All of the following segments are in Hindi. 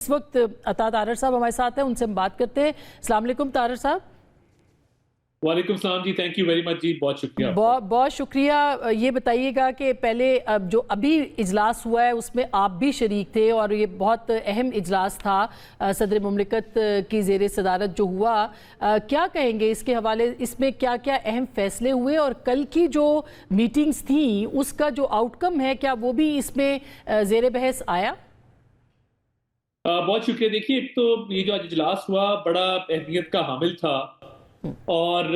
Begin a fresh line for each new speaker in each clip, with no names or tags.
इस वक्त अता तारर साहब हमारे साथ हैं, उनसे हम बात करते हैं। अस्सलाम वालेकुम तारर साहब।
वालेकुम सलाम जी, थैंक यू वेरी मच जी, बहुत शुक्रिया।
बहुत शुक्रिया। ये बताइएगा कि पहले अब जो अभी इजलास हुआ है उसमें आप भी शरीक थे और ये बहुत अहम इजलास था सदर मुमलिकत की ज़ेर सदारत जो हुआ, क्या कहेंगे इसके हवाले, इसमें क्या क्या अहम फैसले हुए और कल की जो मीटिंग्स थी उसका जो आउटकम है क्या वो भी इसमें ज़ेर बहस आया?
बहुत शुक्रिया। देखिए, एक तो ये जो आज इजलास हुआ बड़ा अहमियत का हामिल था और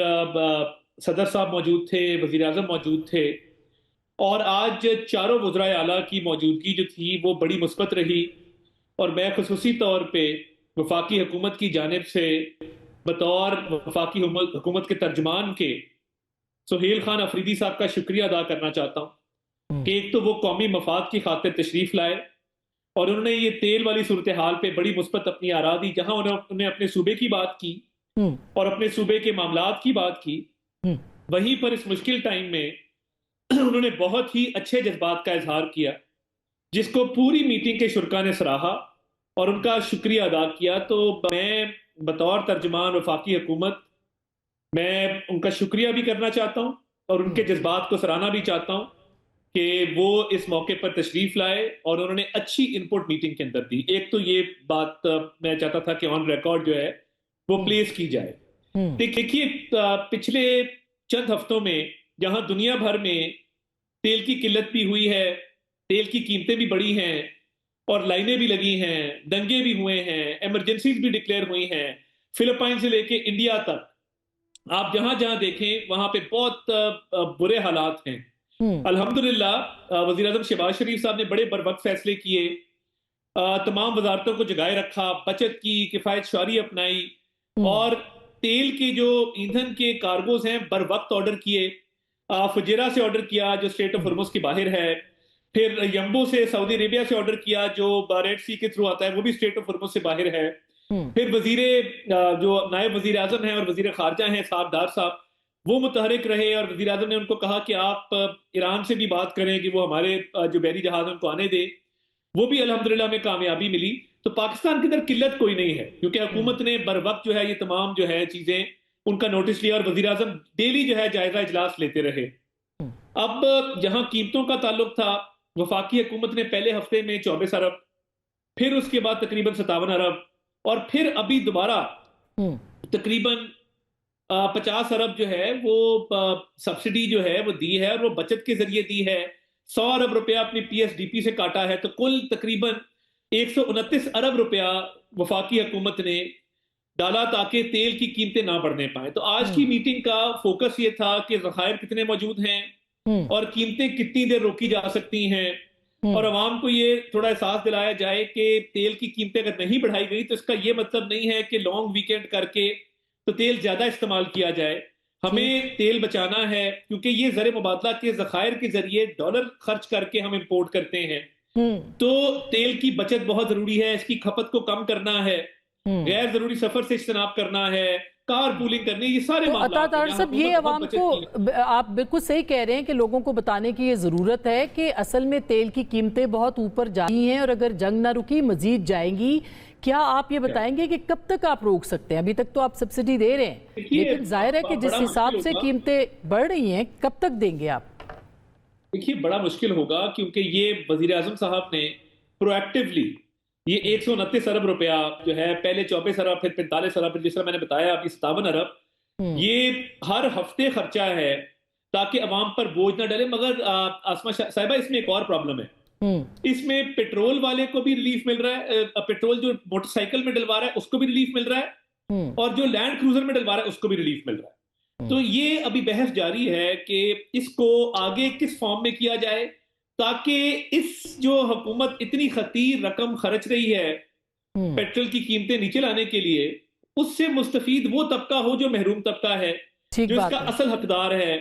सदर साहब मौजूद थे, वजीर आजम मौजूद थे और आज चारों वज़राए आला की मौजूदगी जो थी वो बड़ी मुस्बत रही। और मैं खुसूसी तौर पे वफाकी हुकूमत की जानिब से बतौर वफाकी हुकूमत के तर्जमान के सुहेल खान अफरीदी साहब का शुक्रिया अदा करना चाहता हूँ कि एक तो वो कौमी मफाद की खातिर तशरीफ लाए और उन्होंने ये तेल वाली सूरत हाल पे बड़ी मुस्बत अपनी आरा दी, जहां उन्होंने अपने सूबे की बात की और अपने सूबे के मामलात की बात की। वहीं पर इस मुश्किल टाइम में उन्होंने बहुत ही अच्छे जज्बात का इजहार किया, जिसको पूरी मीटिंग के शुरा ने सराहा और उनका शुक्रिया अदा किया। तो मैं बतौर तर्जमान वफाकी हुकूमत मैं उनका शुक्रिया भी करना चाहता हूँ और उनके जज्बात को सराहना भी चाहता हूँ कि वो इस मौके पर तशरीफ लाए और उन्होंने अच्छी इनपुट मीटिंग के अंदर दी। एक तो ये बात मैं चाहता था कि ऑन रिकॉर्ड जो है वो प्लेस की जाए। देखिए, पिछले चंद हफ्तों में जहां दुनिया भर में तेल की किल्लत भी हुई है, तेल की कीमतें भी बढ़ी हैं और लाइनें भी लगी हैं, दंगे भी हुए हैं, इमरजेंसीज भी डिक्लेयर हुई हैं, फिलीपाइन से लेके इंडिया तक आप जहां जहां देखें वहां पे बहुत बुरे हालात हैं। अल्हम्दुलिल्लाह वजीर आजम शहबाज शरीफ साहब ने बड़े बर वक्त फैसले किए, तमाम वजारतों को जगाए रखा, बचत की, किफायत शारी अपनाई और तेल के जो ईंधन के कार्गोज हैं बर वक्त ऑर्डर किए। फुजेरा से ऑर्डर किया जो स्टेट ऑफ हॉर्मुज के बाहर है, फिर यम्बो से सऊदी अरेबिया से ऑर्डर किया जो रेड सी के थ्रू आता है, वो भी स्टेट ऑफ हॉर्मुज से बाहर है। फिर जो नायब वजीर आजम है और वजीर खारजा हैं साद डार साहब, वो मुतहरिक रहे और वजीर आजम ने उनको कहा कि आप ईरान से भी बात करें कि वो हमारे जो बहरी जहाज उनको आने दे। वो भी अल्हम्दुलिल्लाह में कामयाबी मिली। तो पाकिस्तान के अंदर किल्लत कोई नहीं है क्योंकि हुकूमत ने बर वक्त जो है ये तमाम जो है चीजें उनका नोटिस लिया और वजीर आजम डेली जो है जायजा इजलास लेते रहे। अब जहां कीमतों का ताल्लुक था, वफाकी हुकूमत ने पहले हफ्ते में 24 अरब, फिर उसके बाद तकरीबन 57 अरब और फिर अभी दोबारा तकरीबन 50 अरब जो है वो सब्सिडी जो है वो दी है और वो बचत के जरिए दी है। 100 अरब रुपया अपनी पीएसडीपी से काटा है, तो कुल तकरीबन 129 अरब रुपया वफाकी हुकूमत ने डाला ताकि तेल की कीमतें ना बढ़ने पाए। तो आज की मीटिंग का फोकस ये था कि जखायर कितने मौजूद हैं और कीमतें कितनी देर रोकी जा सकती हैं और अवाम को ये थोड़ा एहसास दिलाया जाए कि तेल की कीमतें अगर नहीं बढ़ाई गई तो इसका ये मतलब नहीं है कि लॉन्ग वीकेंड करके तो तेल ज्यादा इस्तेमाल किया जाए। हमें तेल बचाना है क्योंकि ये ज़र मुबादला के जखायर के जरिए डॉलर खर्च करके हम इंपोर्ट करते हैं। तो तेल की बचत बहुत जरूरी है, इसकी खपत को कम करना है, गैर जरूरी सफर से इज्तनाब करना है, कार पूलिंग करनी, ये सारे
तो
मामला
अता साहब ये अवाम को आप बिल्कुल सही कह रहे हैं कि लोगों को बताने की ये ज़रूरत है कि असल में तेल की कीमतें बहुत ऊपर जा रही हैं और अगर जंग ना रुकी मजीद जाएंगी। क्या आप ये बताएंगे कि कब तक आप रोक सकते हैं? अभी तक तो आप सब्सिडी दे रहे हैं लेकिन जाहिर है कि जिस हिसाब से कीमतें बढ़ रही हैं कब तक देंगे आप?
देखिए, बड़ा मुश्किल होगा क्योंकि ये वजीर आजम साहब ने प्रोएक्टिवली ये 129 अरब रुपया जो है, पहले 24 अरब फिर 45 अरब, जिस तरह मैंने बताया अभी 57 अरब, ये हर हफ्ते खर्चा है ताकि अवाम पर बोझ ना डले। मगर आसमा साहिबा, इसमें एक और प्रॉब्लम है। इसमें पेट्रोल वाले को भी रिलीफ मिल रहा है, पेट्रोल जो मोटरसाइकिल में डलवा रहा है उसको भी रिलीफ मिल रहा है और जो लैंड क्रूजर में डलवा रहा है उसको भी रिलीफ मिल रहा है। तो ये अभी बहस जारी है कि इसको आगे किस फॉर्म में किया जाए ताकि इस जो हुकूमत इतनी खतीर रकम खर्च रही है पेट्रोल की कीमतें नीचे लाने के लिए, उससे मुस्तफीद वो तबका हो जो महरूम तबका है, जो इसका असल हकदार है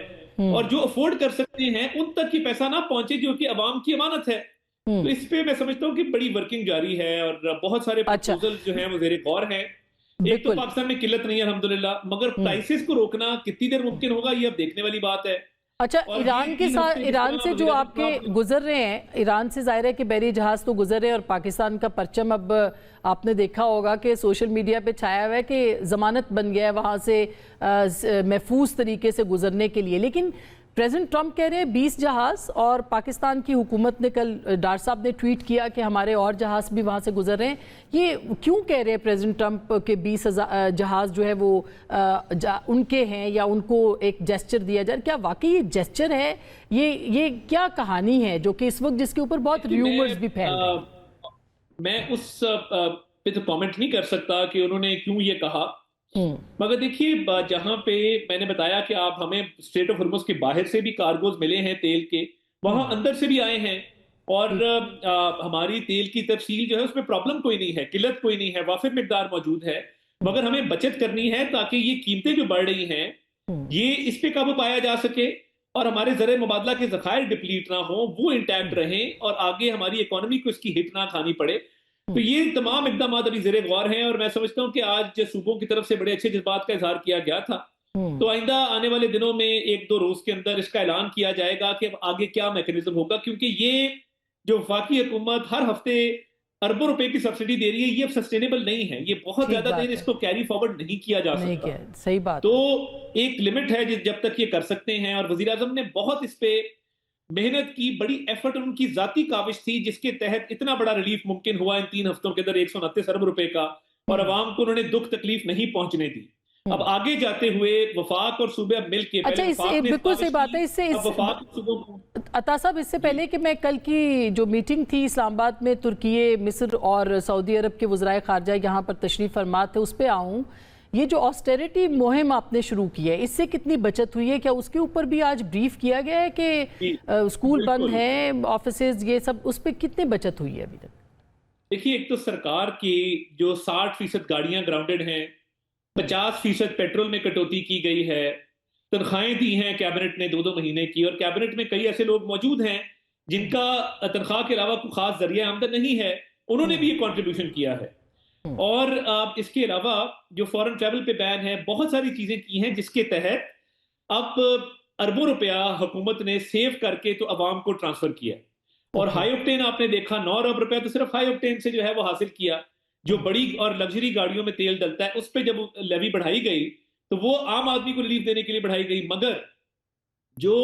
और जो अफोर्ड कर सकते हैं उन तक की पैसा ना पहुंचे जो कि अवाम की अमानत है। तो इस पे मैं समझता हूँ कि बड़ी वर्किंग जारी है और बहुत सारे प्रपोजल जो हैं वो ज़ेरे गौर हैं। एक तो पाकिस्तान में किल्लत नहीं है अल्हम्दुलिल्लाह, मगर प्राइसेस को रोकना कितनी देर मुमकिन होगा ये अब देखने वाली बात है।
अच्छा,
और
ईरान
ये
के
3
साथ,
हफ्ते जिस
ईरान
तरह
से जो
वज़ीर-ए-आज़म
आपके
साहब
गुजर रहे हैं, ईरान से ज़ाहिर है कि बहरी जहाज़ तो गुजर रहे हैं और पाकिस्तान का परचम अब आपने देखा होगा कि सोशल मीडिया पे छाया हुआ है कि ज़मानत बन गया है वहाँ से महफूज तरीके से गुजरने के लिए। लेकिन प्रेसिडेंट ट्रंप कह रहे हैं 20 जहाज़, और पाकिस्तान की हुकूमत ने कल, डार साहब ने ट्वीट किया कि हमारे और जहाज़ भी वहाँ से गुजर रहे हैं। ये क्यों कह रहे हैं प्रेसिडेंट ट्रंप के 20 जहाज़ जो है वो उनके हैं, या उनको एक जेस्चर दिया जाए? क्या वाकई ये जेस्चर है? ये क्या कहानी है जो कि इस वक्त जिसके ऊपर बहुत र्यूमर्स भी फैल रहे हैं?
मैं उस पे तो कमेंट नहीं कर सकता कि उन्होंने क्यों ये कहा।
हम्म।
मगर देखिए, जहां पे मैंने बताया कि आप हमें स्ट्रेट ऑफ हॉर्मुज के बाहर से भी कार्गोज मिले हैं तेल के, वहां अंदर से भी आए हैं। और
ठीक।
हमारी तेल की तफसील जो है उसमें प्रॉब्लम कोई नहीं है, किल्लत कोई नहीं है, वाफिर मिकदार मौजूद है। मगर हमें बचत करनी है ताकि ये कीमतें जो बढ़ रही हैं
हम्म।
ये इस पे काबू पाया जा सके, और हमारे ज़र मुबादला के ज़खायर डिप्लीट ना हो, वो इंटैक्ट रहें, और आगे हमारी इकोनॉमी को इसकी हिट ना खानी पड़े। तो ये तमाम इकदाम अभी ज़ेरे गौर हैं, और मैं समझता हूं कि आज सूबों की तरफ से बड़े अच्छे जज्बात का इजहार किया गया था।
हम्म।
तो आइंदा आने वाले दिनों में 1-2 रोज के अंदर इसका ऐलान किया जाएगा कि अब आगे क्या मैकेनिज्म होगा, क्योंकि ये जो वफाकी हुकूमत हर हफ्ते अरबों रुपए की सब्सिडी दे रही है, ये अब सस्टेनेबल नहीं है। ये बहुत
ठीक
ज्यादा देर
बात है।
इसको कैरी फॉरवर्ड नहीं किया जा
नहीं
सकता।
किया, सही बात
तो
है।
एक लिमिट है जब तक ये कर सकते हैं, और वजीर आजम ने बहुत इस पे मेहनत की, बड़ी एफर्ट, उनकी जाती काविश थी जिसके तहत इतना बड़ा रिलीफ मुमकिन हुआ इन 3 हफ्तों के अंदर, 129 अरब रुपए का, और
हम्म।
अवाम को उन्होंने दुख तकलीफ नहीं पहुंचने दी। अब
हम्म।
आगे जाते हुए वफाक और सूबे अब मिल के,
अच्छा,
पहले
इससे
वफाक ने इस
बिल्कुल सही
काविश
बात
की,
है। इससे
अब
इस
वफाक और सूबों को।
अता साहब, इससे
जी
पहले कि मैं कल की जो मीटिंग थी इस्लामाबाद में, तुर्की, मिस्र और सऊदी अरब के वज़राए ख़ारजा यहाँ पर तशरीफ़ फरमा थे, उस पर आऊँ। ये जो ऑस्टेरिटी मुहिम आपने शुरू की है, इससे कितनी बचत हुई है? क्या उसके ऊपर भी आज ब्रीफ किया गया है कि
जी,
स्कूल बंद
बिल्कुल।
हैं, ऑफिसेज, ये सब, उस पर कितनी बचत हुई है अभी तक?
देखिए, एक तो सरकार की जो 60% गाड़ियां ग्राउंडेड हैं,
हम्म।
50% पेट्रोल में कटौती की गई है, तनख्वाहें दी हैं कैबिनेट ने 2-2 महीने की, और कैबिनेट में कई ऐसे लोग मौजूद हैं
हम्म।
जिनका तनख्वाह के अलावा कोई खास जरिया आमदन नहीं है, उन्होंने भी
हम्म।
ये कंट्रीब्यूशन किया है।
हम्म।
और इसके अलावा जो फॉरेन ट्रैवल पे बैन है, बहुत सारी चीजें की हैं जिसके तहत अब अरबों रुपया हुकूमत ने सेव करके तो अवाम को ट्रांसफर किया। और
ओके।
हाई ऑक्टेन आपने देखा, 9 अरब रुपया तो सिर्फ हाई ऑक्टेन से जो है वो हासिल किया। जो
हम्म।
बड़ी और लग्जरी गाड़ियों में तेल डलता है उस पर जब लेवी बढ़ाई गई, तो वो आम आदमी को रिलीफ देने के लिए बढ़ाई गई। मगर जो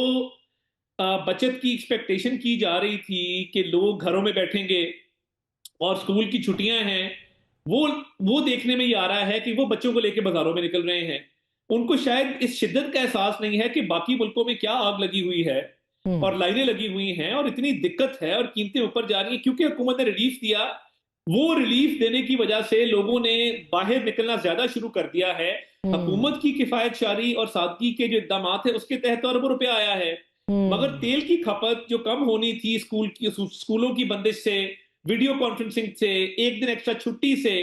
बचत की एक्सपेक्टेशन की जा रही थी कि लोग घरों में बैठेंगे और स्कूल की छुट्टियां हैं, वो वो देखने में ये आ रहा है कि वो बच्चों को लेकर बाजारों में निकल रहे हैं। उनको शायद इस शिद्दत का एहसास नहीं है कि बाकी मुल्कों में क्या आग लगी हुई है,
हम्म।
और लाइनें लगी हुई हैं, और इतनी दिक्कत है, और कीमतें ऊपर जा रही हैं, क्योंकि हुकूमत ने रिलीफ दिया। वो रिलीफ देने की वजह से लोगों ने बाहर निकलना ज्यादा शुरू कर दिया है।
हम्म।
हुकूमत की किफायतशारी और सादगी के जो इकदाम है उसके तहत तो अरबों रुपया आया है। मगर
हम्म।
तेल की खपत जो कम होनी थी स्कूलों की बंदिश से, वीडियो कॉन्फ्रेंसिंग से, एक दिन एक्स्ट्रा छुट्टी से,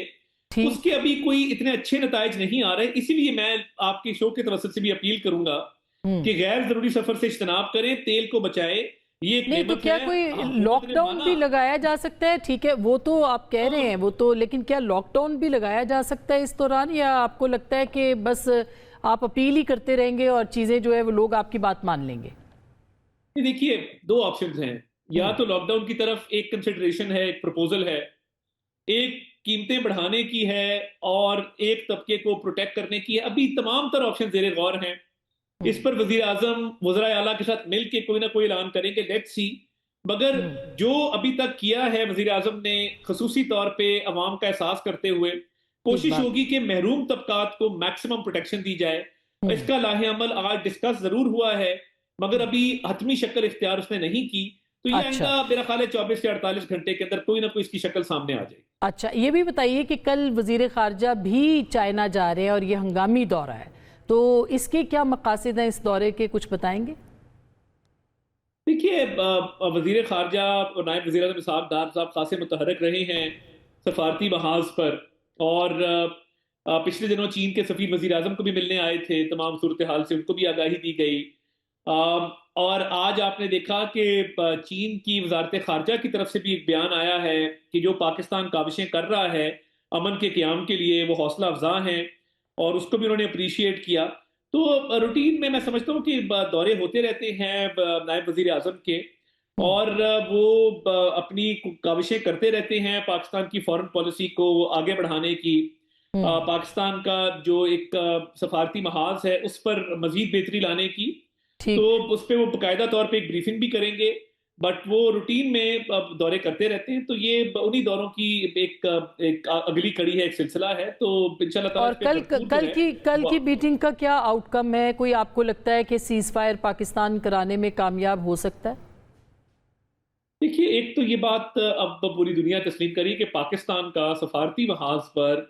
उसके
ठीक।
अभी कोई इतने अच्छे नताइज नहीं आ रहे। इसीलिए मैं आपके शो के तवसत से भी अपील करूंगा
हम्म।
कि गैर जरूरी सफर से इज्तनाब करें, तेल को बचाएं। ये एक
नहीं तो
नेमत
क्या
है,
कोई
हुकूमत ने
लॉकडाउन
माना।
भी लगाया जा सकता है? ठीक है, वो तो आप कह रहे
हाँ,
हैं, वो तो, लेकिन क्या लॉकडाउन भी लगाया जा सकता है इस दौरान, या आपको लगता है कि बस आप अपील ही करते रहेंगे और चीजें जो है वो लोग आपकी बात मान लेंगे?
ये देखिए, दो ऑप्शंस हैं। या
हम्म।
तो लॉकडाउन की तरफ एक कंसिडरेशन है, एक प्रपोजल है, एक कीमतें बढ़ाने की है, और एक तबके को प्रोटेक्ट करने की है। अभी तमाम तर ऑप्शन जेर गौर हैं। इस
हम्म।
पर वजीर आजम वज़राए आला के साथ मिल के कोई ना कोई ऐलान करेंगे, लेट्स सी। मगर
हम्म।
जो अभी तक किया है वजीर आजम ने, खसूसी तौर पे अवाम का एहसास करते हुए,
ठीक
कोशिश
बात है।
होगी कि महरूम तबकात को मैक्सिमम प्रोटेक्शन दी जाए।
हम्म।
इसका लाहे अमल आज डिस्कस जरूर हुआ है, मगर
हम्म।
अभी हतमी शक्ल इख्तियार उसने नहीं की। तो ये
अच्छा।
आइंदा मेरा ख्याल है 24 से 48 घंटे के अंदर कोई ना कोई इसकी शक्ल सामने आ जाएगी।
अच्छा, ये भी बताइए कि कल वजीर खारजा भी चाइना जा रहे हैं और ये हंगामी दौरा है, तो इसके क्या मकासद हैं इस दौरे के, कुछ बताएंगे?
देखिए, वजीर खारजा और नायब वजीर आज़म इसहाक डार साहब खासे मुतहरक रहे हैं सफारती महाज पर। और पिछले दिनों चीन के सफ़ीर वजीर आज़म को भी मिलने आए थे, तमाम सूरत हाल से उनको भी आगाही दी गई। और आज आपने देखा कि चीन की वजारत खारजा की तरफ से भी एक बयान आया है कि जो पाकिस्तान काविशें कर रहा है अमन के क़याम के लिए, वो हौसला अफजा हैं, और उसको भी उन्होंने अप्रिशिएट किया। तो रूटीन में मैं समझता हूँ कि दौरे होते रहते हैं नायब वजीर आजम के, और वो अपनी काविशें करते रहते हैं पाकिस्तान की फॉरेन पॉलिसी को आगे बढ़ाने की।
हम्म।
पाकिस्तान का जो एक सफारती महाज है उस पर मजीद बेहतरी लाने की। तो
ठीक।
उस पे वो बाकायदा तौर पे एक ब्रीफिंग भी करेंगे, बट वो रूटीन में दौरे करते रहते हैं। तो ये उन्हीं दौरों की एक अगली कड़ी है, एक सिलसिला है। तो इंशाल्लाह ताला
और
इस पे भरपूर जो है
कल की
वो।
मीटिंग का क्या आउटकम है? कोई आपको लगता है कि सीज फायर पाकिस्तान कराने में कामयाब हो सकता है?
देखिए, एक तो ये बात अब पूरी दुनिया तस्लीम करी कि पाकिस्तान का सफारती महाज पर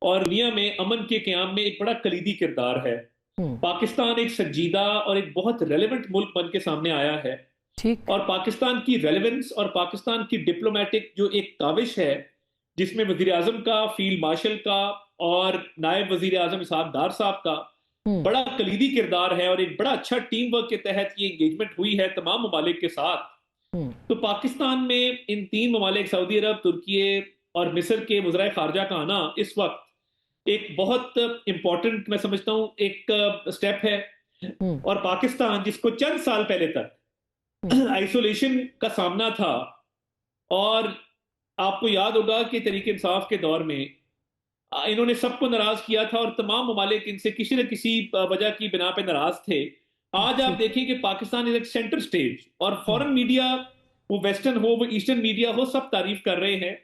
और दुनिया में अमन के क़याम में एक बड़ा कलीदी किरदार है।
हम्म।
पाकिस्तान एक संजीदा और एक बहुत रेलेवेंट मुल्क बन के सामने आया है।
ठीक।
और पाकिस्तान की रेलेवेंस और पाकिस्तान की डिप्लोमेटिक जो एक काविश है, जिसमें वजीर आजम का, फील्ड मार्शल का और नायब वजीर आजम इसहाक डार साहब का
हम्म।
बड़ा कलीदी किरदार है, और एक बड़ा अच्छा टीम वर्क के तहत ये एंगेजमेंट हुई है तमाम ममालिक के साथ।
हम्म।
तो पाकिस्तान में इन तीन ममालिक सऊदी अरब, तुर्की और मिस्र के वज़राए खारजा का आना इस वक्त एक बहुत इंपॉर्टेंट, मैं समझता हूं, एक स्टेप है।
हम्म।
और पाकिस्तान जिसको चंद साल पहले तक
हम्म।
आइसोलेशन का सामना था, और आपको याद होगा कि तरीके इंसाफ के दौर में इन्होंने सबको नाराज किया था, और तमाम ममालिक इनसे किसी न किसी वजह की बिना पे नाराज थे। आज आप
ठीक।
देखिए कि पाकिस्तान इज एक सेंटर स्टेज, और
हम्म।
फॉरेन मीडिया, वो वेस्टर्न हो वो ईस्टर्न मीडिया हो, सब तारीफ कर रहे हैं।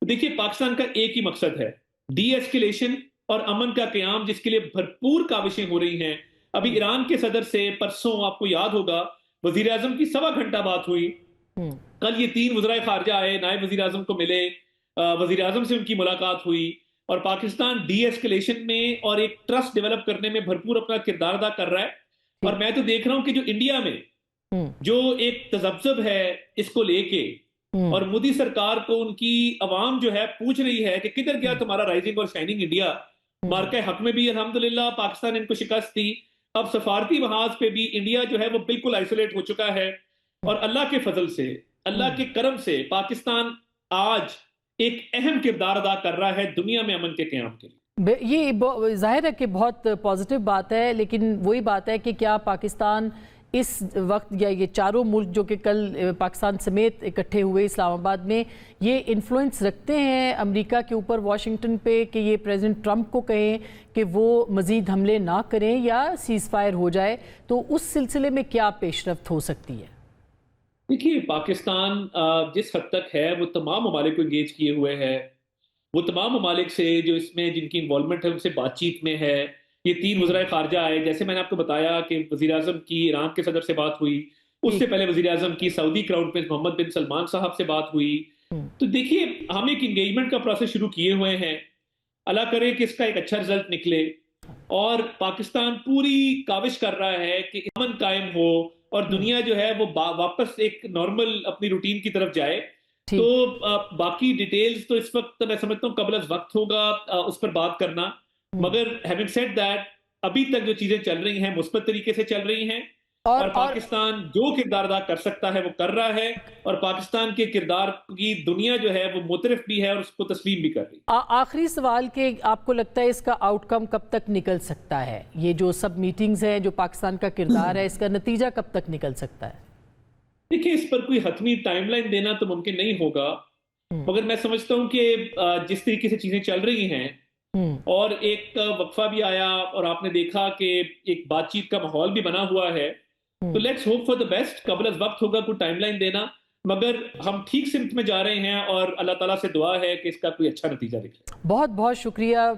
तो देखिए, पाकिस्तान का एक ही मकसद है, डी एस्केलेशन और अमन का क्याम, जिसके लिए भरपूर काविशें हो रही हैं। अभी
हम्म।
ईरान के सदर से परसों, आपको याद होगा, वजीर आजम की 1.25 घंटा बात हुई।
हम्म।
कल ये तीन वज़राए खारजा आए, नायब वजीर आजम को मिले, वजीर आजम से उनकी मुलाकात हुई, और पाकिस्तान डी एस्केलेशन में और एक ट्रस्ट डेवलप करने में भरपूर अपना किरदार अदा कर रहा है। और
ठीक।
मैं तो देख रहा हूं कि जो इंडिया में
हम्म।
जो एक तजब्जब है इसको लेके,
हम्म।
और मोदी सरकार को उनकी आवाम जो है पूछ रही है कि किधर गया
हम्म।
तुम्हारा राइजिंग और शाइनिंग इंडिया।
हम्म।
मार्का हक में भी अल्हम्दुलिल्लाह पाकिस्तान इनको शिकस्त दी। अब सफारती महाज पे भी इंडिया जो है वो बिल्कुल आइसोलेट हो चुका है, और अल्लाह के फजल से, अल्लाह
हम्म।
के करम से पाकिस्तान आज एक अहम किरदार अदा कर रहा है दुनिया में अमन के क़याम के लिए।
ये जाहिर है कि बहुत पॉजिटिव बात है, लेकिन वही बात है कि क्या पाकिस्तान इस वक्त, या ये चारों मुल्क जो कि कल पाकिस्तान समेत इकट्ठे हुए इस्लामाबाद में, ये इन्फ्लुएंस रखते हैं अमेरिका के ऊपर, वाशिंगटन पे, कि ये प्रेसिडेंट ट्रंप को कहें कि वो मज़ीद हमले ना करें या सीज़ फायर हो जाए? तो उस सिलसिले में क्या पेशरफ्त हो सकती है?
देखिए, पाकिस्तान जिस हद तक है वो तमाम ममालिक को इंगेज किए हुए है। वो तमाम ममालिक से जो इसमें जिनकी इन्वॉल्वमेंट है उनसे बातचीत में है। ये तीन वज़राए खारजा आए, जैसे मैंने आपको बताया कि वज़ीर आज़म की ईरान के सदर से बात हुई, उससे
ठीक।
पहले वज़ीर आज़म की सऊदी क्राउन प्रिंस मोहम्मद बिन सलमान साहब से बात हुई।
हम्म।
तो देखिए, हम एक इंगेजमेंट का प्रोसेस शुरू किए हुए हैं। अल्लाह करे कि इसका एक अच्छा रिजल्ट निकले, और पाकिस्तान पूरी काविश कर रहा है कि अमन कायम हो, और
हम्म।
दुनिया जो है वो वापस एक नॉर्मल अपनी रूटीन की तरफ जाए। तो
ठीक।
बाकी डिटेल्स तो इस वक्त मैं समझता हूँ कबल अज़ वक्त होगा उस पर बात करना।
हम्म।
मगर हैविंग सेड दैट, अभी तक जो चीजें चल रही हैं मुस्बत तरीके से चल रही हैं, और
और
पाकिस्तान जो किरदार अदा कर सकता है वो कर रहा है, और पाकिस्तान के किरदार की दुनिया जो है वो मुतरफ भी है और उसको तस्लीम भी कर रही है।
आखिरी सवाल के, आपको लगता है इसका आउटकम कब तक निकल सकता है? ये जो सब मीटिंग्स हैं, जो पाकिस्तान का किरदार है, इसका नतीजा कब तक निकल सकता है?
देखिए, इस पर कोई हतमी टाइमलाइन देना तो मुमकिन नहीं होगा,
हम्म।
मगर मैं समझता हूं कि जिस तरीके से चीजें चल रही हैं,
हम्म।
और एक वक्फा भी आया, और आपने देखा कि एक बातचीत का माहौल भी बना हुआ है। तो
hmm.
Let's hope for the best. कबल अज़ वक्त होगा कोई टाइमलाइन देना, मगर हम ठीक सिमत में जा रहे हैं, और अल्लाह ताला से दुआ है कि इसका कोई अच्छा नतीजा निकले।
बहुत बहुत शुक्रिया